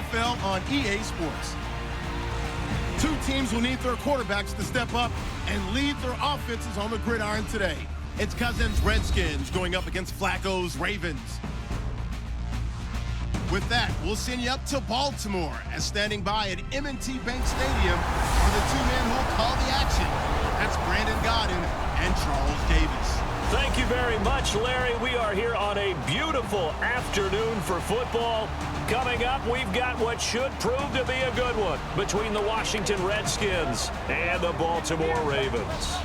NFL on EA Sports. Two teams will need their quarterbacks to step up and lead their offenses on the gridiron today. It's Cousins' Redskins going up against Flacco's Ravens. With that, we'll send you up to Baltimore as standing by at M&T Bank Stadium for the two men who will call the action. That's Brandon Godden and Charles Davis. Thank you very much, Larry. We are here on a beautiful afternoon for football. Coming up, we've got what should prove to be a good one between the Washington Redskins and the Baltimore Ravens.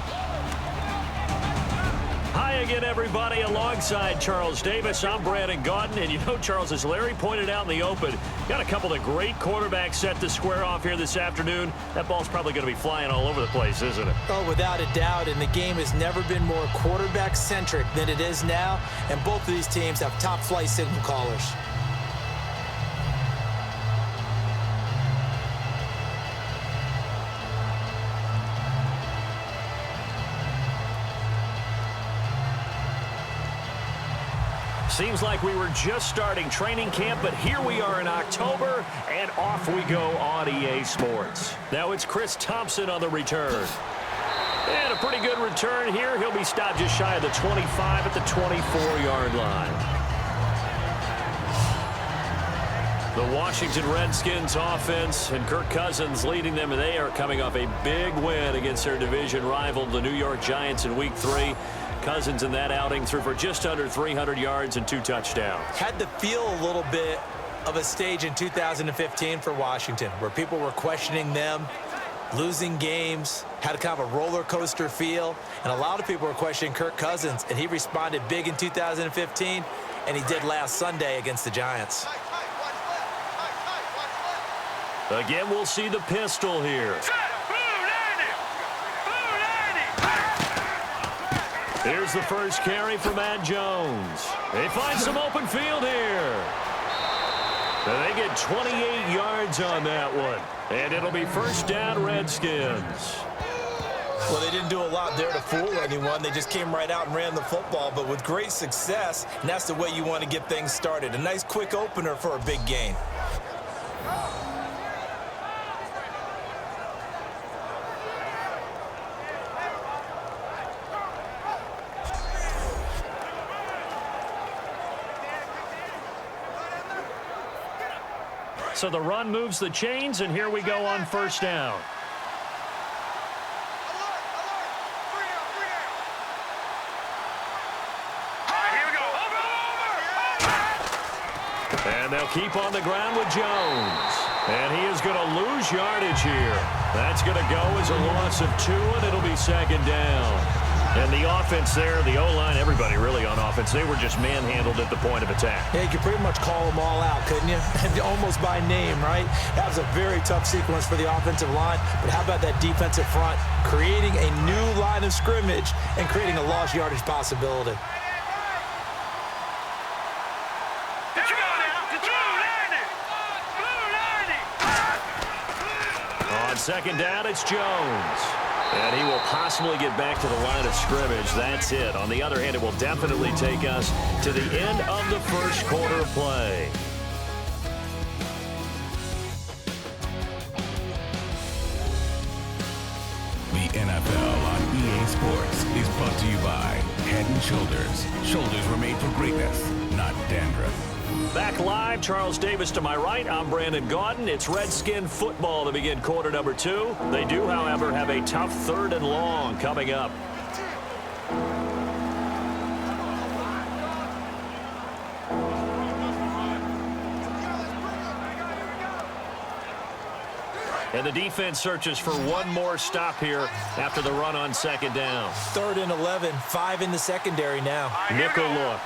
Hi again, everybody. Alongside Charles Davis, I'm Brandon Gaudin. And you know, Charles, as Larry pointed out in the open, got a couple of great quarterbacks set to square off here this afternoon. That ball's probably going to be flying all over the place, isn't it? Oh, without a doubt. And the game has never been more quarterback-centric than it is now. And both of these teams have top-flight signal callers. Seems like we were just starting training camp, but here we are in October, and off we go on EA Sports. Now it's Chris Thompson on the return. And a pretty good return here. He'll be stopped just shy of the 25 at the 24-yard line. The Washington Redskins offense and Kirk Cousins leading them, and they are coming off a big win against their division rival, the New York Giants, in Week 3. Cousins in that outing threw for just under 300 yards and 2 touchdowns. Had to feel a little bit of a stage in 2015 for Washington, where people were questioning them, losing games, had a kind of a roller coaster feel, and a lot of people were questioning Kirk Cousins, and he responded big in 2015, and he did last Sunday against the Giants. Again, we'll see the pistol here. Here's the first carry for Matt Jones. They find some open field here. They get 28 yards on that one. And it'll be first down, Redskins. Well, they didn't do a lot there to fool anyone. They just came right out and ran the football, but with great success, and that's the way you want to get things started. A nice quick opener for a big gain. So the run moves the chains, and here we go on first down. And they'll keep on the ground with Jones. And he is going to lose yardage here. That's going to go as a loss of 2, and it'll be second down. And the offense there, the O-line, everybody really on offense, they were just manhandled at the point of attack. Yeah, you could pretty much call them all out, couldn't you? Almost by name, right? That was a very tough sequence for the offensive line. But how about that defensive front? Creating a new line of scrimmage and creating a lost yardage possibility. On second down, it's Jones. And he will possibly get back to the line of scrimmage. That's it. On the other hand, it will definitely take us to the end of the first quarter of play. The NFL on EA Sports is brought to you by Head & Shoulders. Shoulders were made for greatness, not dandruff. Back live, Charles Davis to my right. I'm Brandon Gaudin. It's Redskin football to begin quarter number 2. They do, however, have a tough 3rd and long coming up. And the defense searches for one more stop here after the run on second down. 3rd and 11, 5 in the secondary now. Nickel look.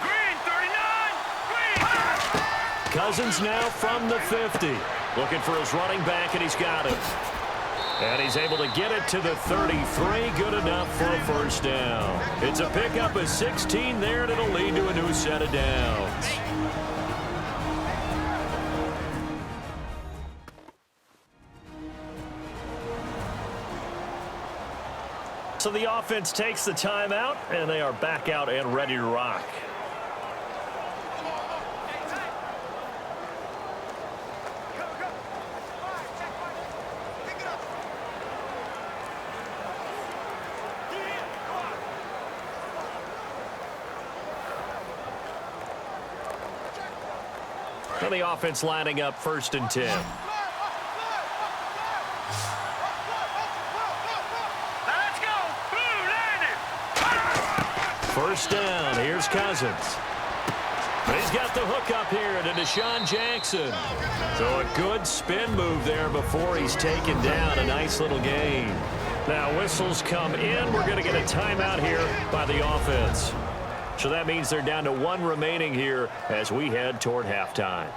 Cousins now from the 50. Looking for his running back, and he's got it. And he's able to get it to the 33. Good enough for a first down. It's a pickup of 16 there, and it'll lead to a new set of downs. So the offense takes the timeout, and they are back out and ready to rock. And the offense lining up 1st and 10. Let's go. First down. Here's Cousins. He's got the hook up here to Deshaun Jackson. So a good spin move there before he's taken down. A nice little gain. Now whistles come in. We're going to get a timeout here by the offense. So that means they're down to 1 remaining here as we head toward halftime.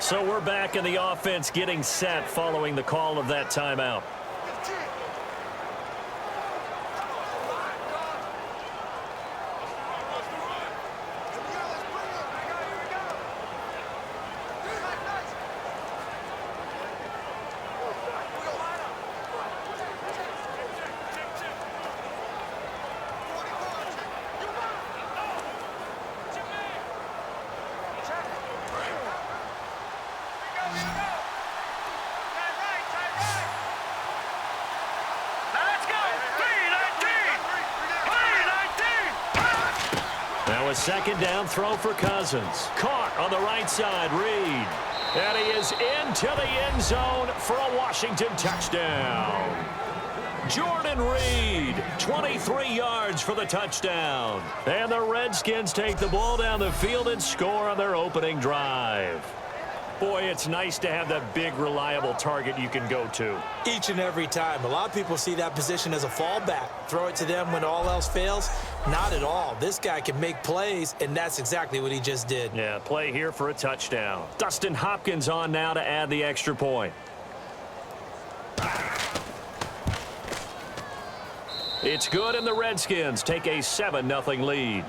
So we're back in the offense getting set following the call of that timeout. Second down throw for Cousins. Caught on the right side, Reed. And he is into the end zone for a Washington touchdown. Jordan Reed, 23 yards for the touchdown. And the Redskins take the ball down the field and score on their opening drive. Boy, it's nice to have that big, reliable target you can go to. Each and every time. A lot of people see that position as a fallback. Throw it to them when all else fails. Not at all. This guy can make plays, and that's exactly what he just did. Yeah, play here for a touchdown. Dustin Hopkins on now to add the extra point. It's good, and the Redskins take a 7-0 lead.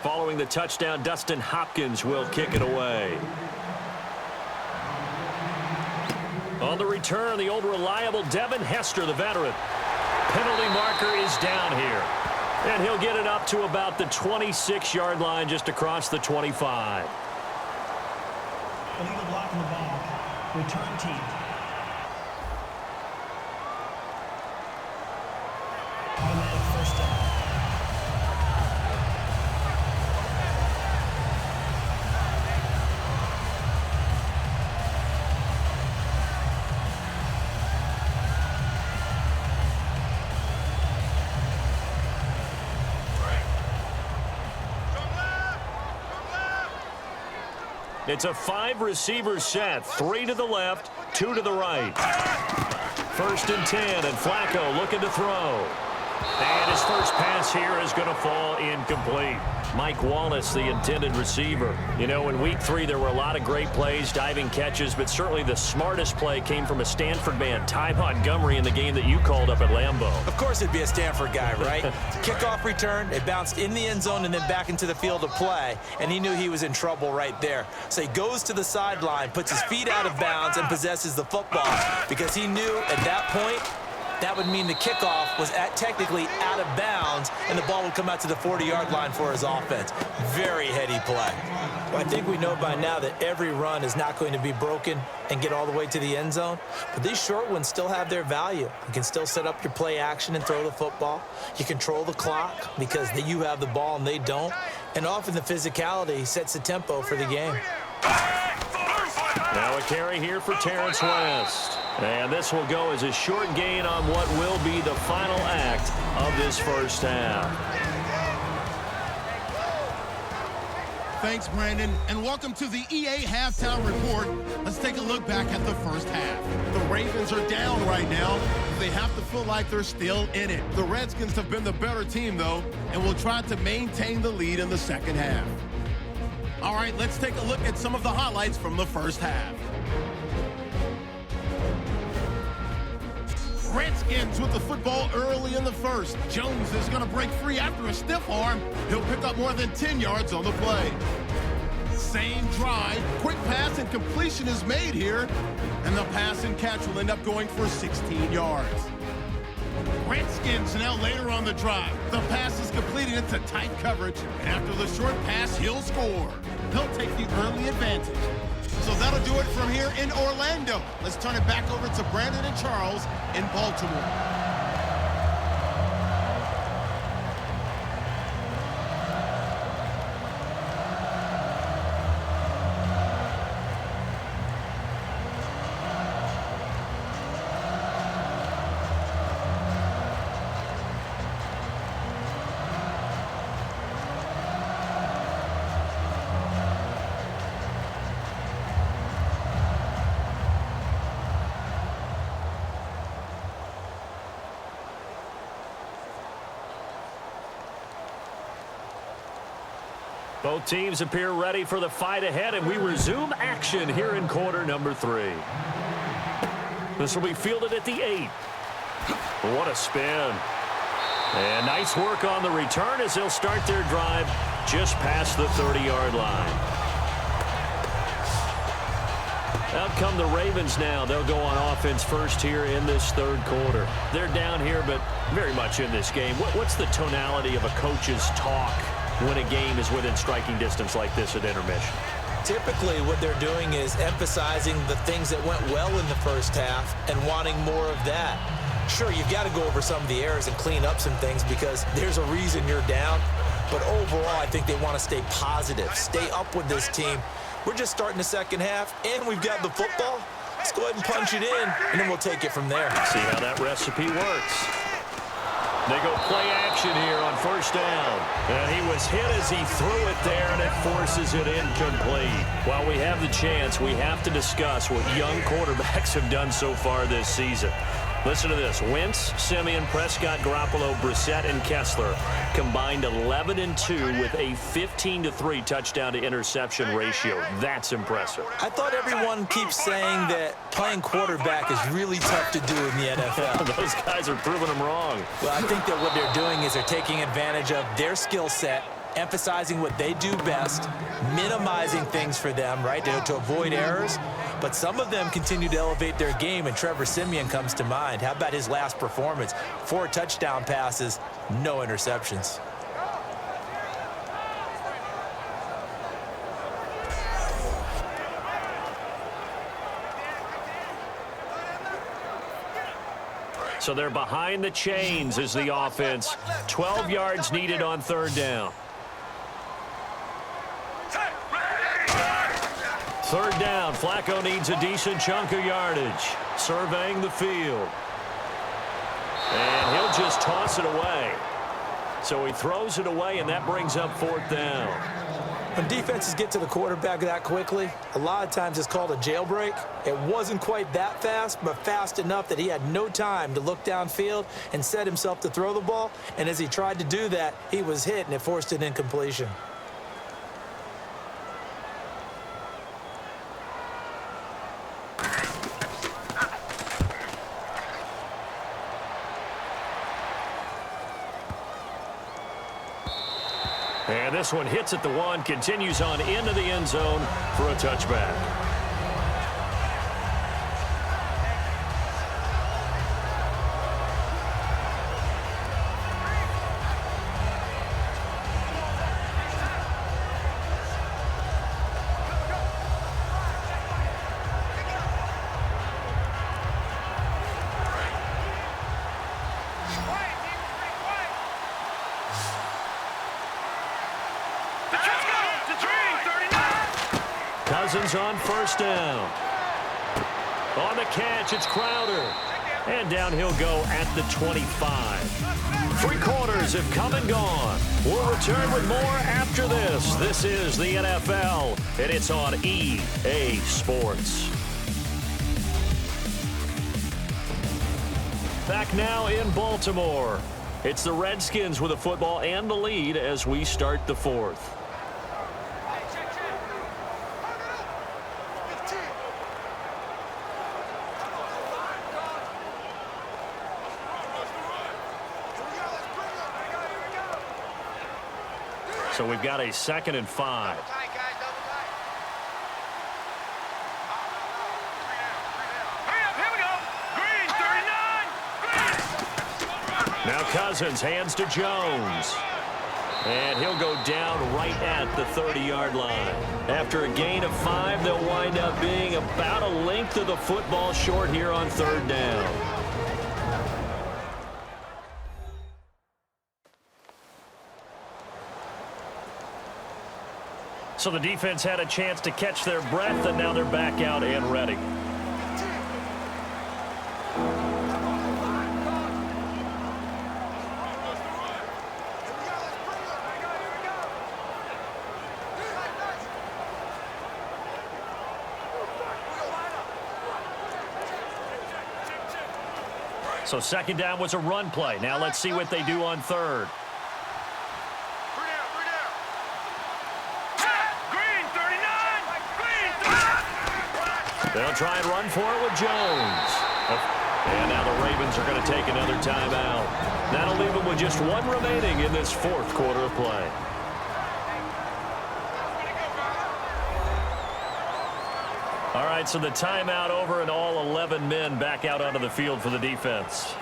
Following the touchdown, Dustin Hopkins will kick it away. On the return, the old reliable Devin Hester, the veteran. Penalty marker is down here. And he'll get it up to about the 26-yard line, just across the 25. Illegal block in the ball. Return team. Automatic first down. It's a 5-receiver set. 3 to the left, 2 to the right. 1st and 10, and Flacco looking to throw. And his first pass here is going to fall incomplete. Mike Wallace, the intended receiver. You know, in week 3, there were a lot of great plays, diving catches, but certainly the smartest play came from a Stanford man, Ty Montgomery, in the game that you called up at Lambeau. Of course it'd be a Stanford guy, right? Kickoff return, it bounced in the end zone and then back into the field of play, and he knew he was in trouble right there. So he goes to the sideline, puts his feet out of bounds, and possesses the football because he knew at that point that would mean the kickoff was technically out of bounds, and the ball would come out to the 40-yard line for his offense. Very heady play. Well, I think we know by now that every run is not going to be broken and get all the way to the end zone, but these short ones still have their value. You can still set up your play action and throw the football. You control the clock because you have the ball and they don't, and often the physicality sets the tempo for the game. Now a carry here for Terrence West. And this will go as a short gain on what will be the final act of this first half. Thanks, Brandon, and welcome to the EA Halftime Report. Let's take a look back at the first half. The Ravens are down right now. They have to feel like they're still in it. The Redskins have been the better team, though, and will try to maintain the lead in the second half. All right, let's take a look at some of the highlights from the first half. Redskins with the football early in the first. Jones is going to break free after a stiff arm. He'll pick up more than 10 yards on the play. Same drive, quick pass and completion is made here, and the pass and catch will end up going for 16 yards. Redskins now later on the drive. The pass is completed into tight coverage, and after the short pass, he'll score. He'll take the early advantage. So that'll do it from here in Orlando. Let's turn it back over to Brandon and Charles in Baltimore. Both teams appear ready for the fight ahead, and we resume action here in quarter number 3. This will be fielded at the 8. What a spin. And nice work on the return as they'll start their drive just past the 30-yard line. Out come the Ravens now. They'll go on offense first here in this third quarter. They're down here, but very much in this game. What's the tonality of a coach's talk when a game is within striking distance like this at intermission? Typically, what they're doing is emphasizing the things that went well in the first half and wanting more of that. Sure, you've got to go over some of the errors and clean up some things because there's a reason you're down. But overall, I think they want to stay positive, stay up with this team. We're just starting the second half, and we've got the football. Let's go ahead and punch it in, and then we'll take it from there. See how that recipe works. They go play action here on first down. And he was hit as he threw it there, and it forces it incomplete. While we have the chance, we have to discuss what young quarterbacks have done so far this season. Listen to this. Wentz, Simeon, Prescott, Garoppolo, Brissett, and Kessler combined 11-2 with a 15-3 touchdown-to-interception ratio. That's impressive. I thought everyone keeps saying that playing quarterback is really tough to do in the NFL. Those guys are proving them wrong. Well, I think that what they're doing is they're taking advantage of their skill set, emphasizing what they do best, minimizing things for them, right, to avoid errors. But some of them continue to elevate their game, and Trevor Siemian comes to mind. How about his last performance? 4 touchdown passes, no interceptions. So they're behind the chains as the offense. 12 yards needed on third down. Third down, Flacco needs a decent chunk of yardage. Surveying the field. And he'll just toss it away. So he throws it away, and that brings up fourth down. When defenses get to the quarterback that quickly, a lot of times it's called a jailbreak. It wasn't quite that fast, but fast enough that he had no time to look downfield and set himself to throw the ball. And as he tried to do that, he was hit, and it forced an incompletion. And this one hits at the 1, continues on into the end zone for a touchback. Cousins on first down. On the catch, it's Crowder. And down he'll go at the 25. 3 quarters have come and gone. We'll return with more after this. This is the NFL, and it's on EA Sports. Back now in Baltimore. It's the Redskins with a football and the lead as we start the 4th. So we've got a 2nd and 5. Now Cousins hands to Jones. And he'll go down right at the 30-yard line. After a gain of 5, they'll wind up being about a length of the football short here on 3rd down. So the defense had a chance to catch their breath, and now they're back out and ready. So 2nd down was a run play. Now let's see what they do on 3rd. They'll try and run for it with Jones. And now the Ravens are going to take another timeout. That'll leave them with just 1 remaining in this 4th quarter of play. All right, so the timeout over and all 11 men back out onto the field for the defense.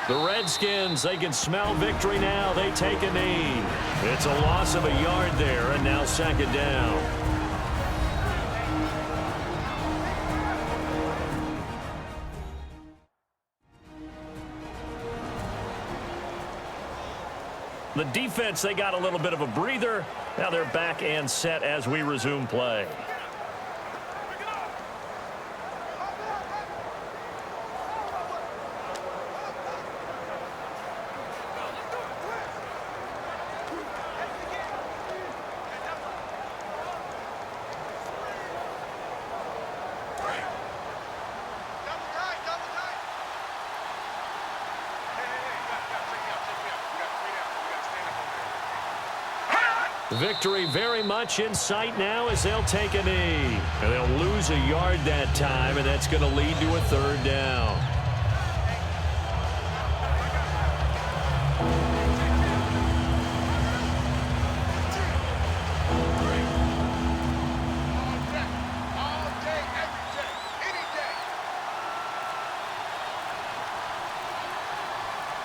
The Redskins, they can smell victory now. They take a knee. It's a loss of a yard there, and now 2nd down. The defense, they got a little bit of a breather. Now they're back and set as we resume play. Victory very much in sight now as they'll take a knee. And they'll lose a yard that time, and that's going to lead to a 3rd down.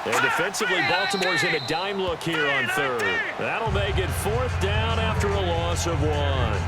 And defensively, Baltimore's in a dime look here on 3rd. That'll make it 4th down after a loss of 1.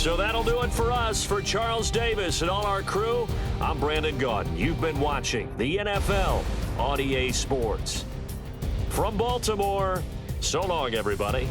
So that'll do it for us. For Charles Davis and all our crew, I'm Brandon Gaudin. You've been watching the NFL on EA Sports. From Baltimore, so long, everybody.